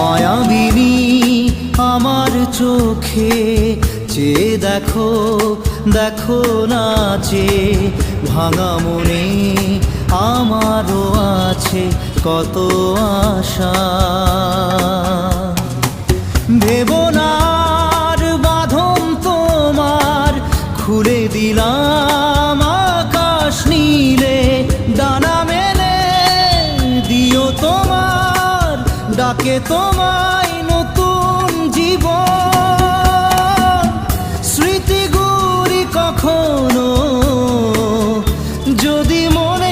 মায়াবিনী আমার চোখে চেয়ে দেখো, দেখো নাচে ভাঙা মনে আমারও আছে কত আশা। ভেবো না আর বাঁধন তোমার, খুলে দিলাম আকাশ নীলে, ডানা মেলে দিও তোমার ডাকে তোমায় নতুন জীবন। স্মৃতিগুলি কখনো যদি মনে